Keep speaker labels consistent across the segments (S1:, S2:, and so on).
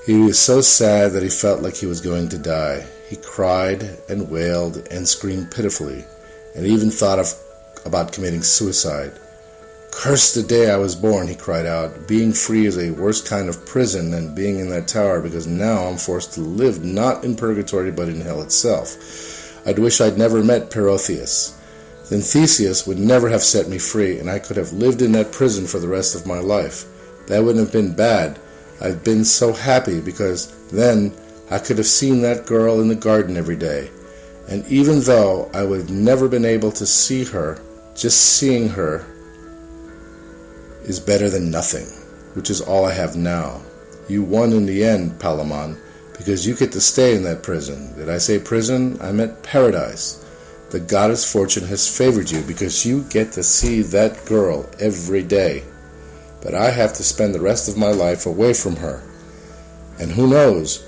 S1: He was so sad that he felt like he was going to die. He cried and wailed and screamed pitifully, and even thought about committing suicide. "Curse the day I was born," he cried out. "Being free is a worse kind of prison than being in that tower, because now I'm forced to live not in purgatory but in hell itself. I'd wish I'd never met Perotheus. Then Theseus would never have set me free, and I could have lived in that prison for the rest of my life. That wouldn't have been bad. I've been so happy, because then I could have seen that girl in the garden every day. And even though I would have never been able to see her, just seeing her is better than nothing, which is all I have now. You won in the end, Palamon, because you get to stay in that prison. Did I say prison? I meant paradise. The goddess Fortune has favored you because you get to see that girl every day. But I have to spend the rest of my life away from her. And who knows?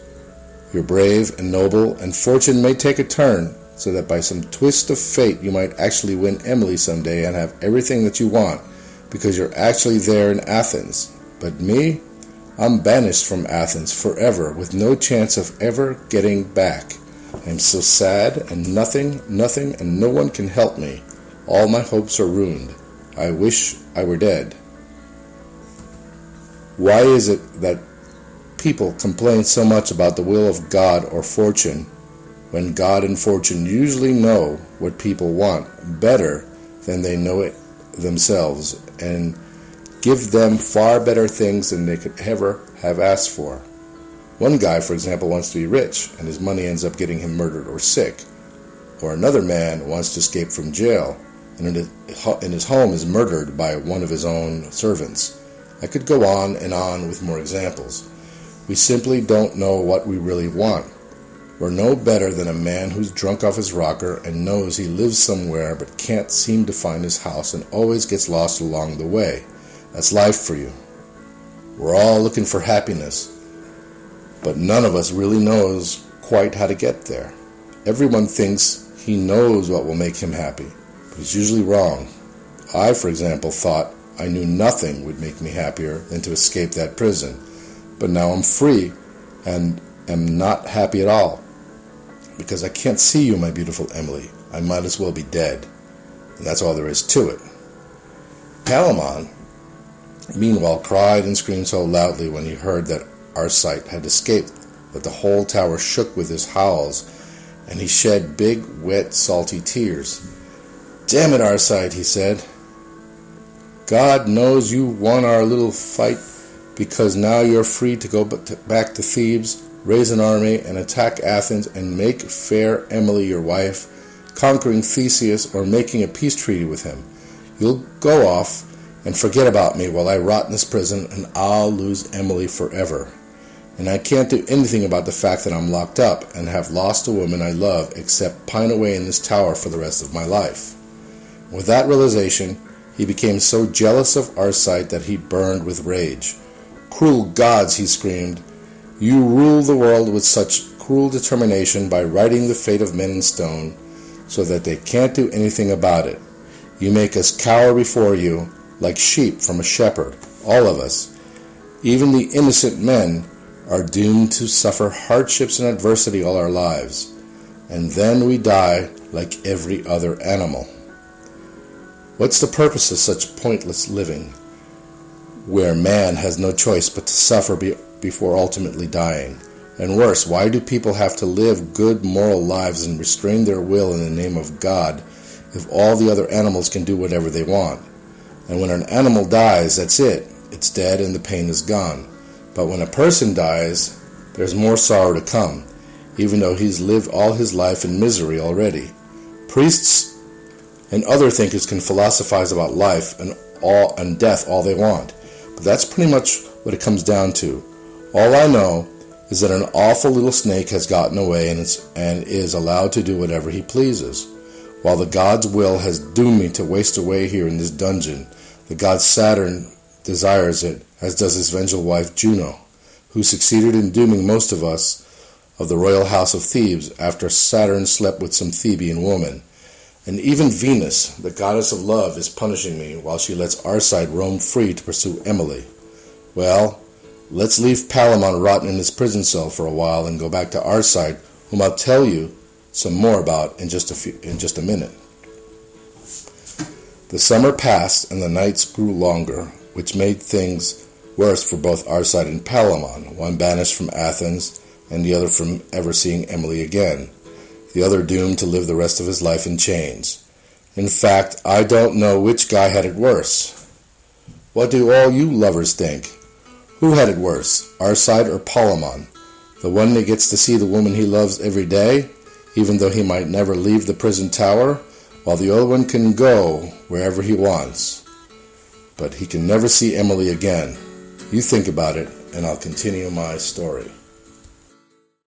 S1: You're brave and noble, and fortune may take a turn, so that by some twist of fate you might actually win Emily someday and have everything that you want, because you're actually there in Athens. But me? I'm banished from Athens forever, with no chance of ever getting back. I'm so sad, and nothing, and no one can help me. All my hopes are ruined. I wish I were dead." Why is it that people complain so much about the will of God or fortune, when God and fortune usually know what people want better than they know it themselves, and give them far better things than they could ever have asked for? One guy, for example, wants to be rich, and his money ends up getting him murdered or sick. Or another man wants to escape from jail, and in his home is murdered by one of his own servants. I could go on and on with more examples. We simply don't know what we really want. We're no better than a man who's drunk off his rocker and knows he lives somewhere but can't seem to find his house and always gets lost along the way. That's life for you. We're all looking for happiness, but none of us really knows quite how to get there. Everyone thinks he knows what will make him happy, but he's usually wrong. I, for example, thought I knew nothing would make me happier than to escape that prison, but now I'm free and am not happy at all, because I can't see you, my beautiful Emily. I might as well be dead, and that's all there is to it. Palamon, meanwhile, cried and screamed so loudly when he heard that Arcite had escaped that the whole tower shook with his howls, and he shed big, wet, salty tears. "Damn it, Arcite," he said. "God knows you won our little fight, because now you're free to go back to Thebes, raise an army, and attack Athens, and make fair Emily your wife, conquering Theseus or making a peace treaty with him. You'll go off and forget about me while I rot in this prison, and I'll lose Emily forever. And I can't do anything about the fact that I'm locked up and have lost a woman I love except pine away in this tower for the rest of my life." With that realization, he became so jealous of Arcite that he burned with rage. "Cruel gods," he screamed, "you rule the world with such cruel determination by writing the fate of men in stone, so that they can't do anything about it. You make us cower before you, like sheep from a shepherd, all of us. Even the innocent men are doomed to suffer hardships and adversity all our lives, and then we die like every other animal. What's the purpose of such pointless living, where man has no choice but to suffer before ultimately dying? And worse, why do people have to live good moral lives and restrain their will in the name of God if all the other animals can do whatever they want? And when an animal dies, that's it. It's dead and the pain is gone. But when a person dies, there's more sorrow to come, even though he's lived all his life in misery already. Priests and other thinkers can philosophize about life and death all they want, but that's pretty much what it comes down to. All I know is that an awful little snake has gotten away and is allowed to do whatever he pleases. While the god's will has doomed me to waste away here in this dungeon, the god Saturn desires it, as does his vengeful wife Juno, who succeeded in dooming most of us of the royal house of Thebes after Saturn slept with some Theban woman. And even Venus, the goddess of love, is punishing me while she lets Arcite roam free to pursue Emily. Well, Let's leave Palamon rotting in his prison cell for a while and go back to Arcite, whom I'll tell you some more about in just a minute. The summer passed and the nights grew longer, which made things worse for both Arcite and Palamon, one banished from Athens and the other from ever seeing Emily again, the other doomed to live the rest of his life in chains. In fact, I don't know which guy had it worse. What do all you lovers think? Who had it worse, Arcite or Palamon? The one that gets to see the woman he loves every day, even though he might never leave the prison tower, while the other one can go wherever he wants. But he can never see Emily again. You think about it, and I'll continue my story.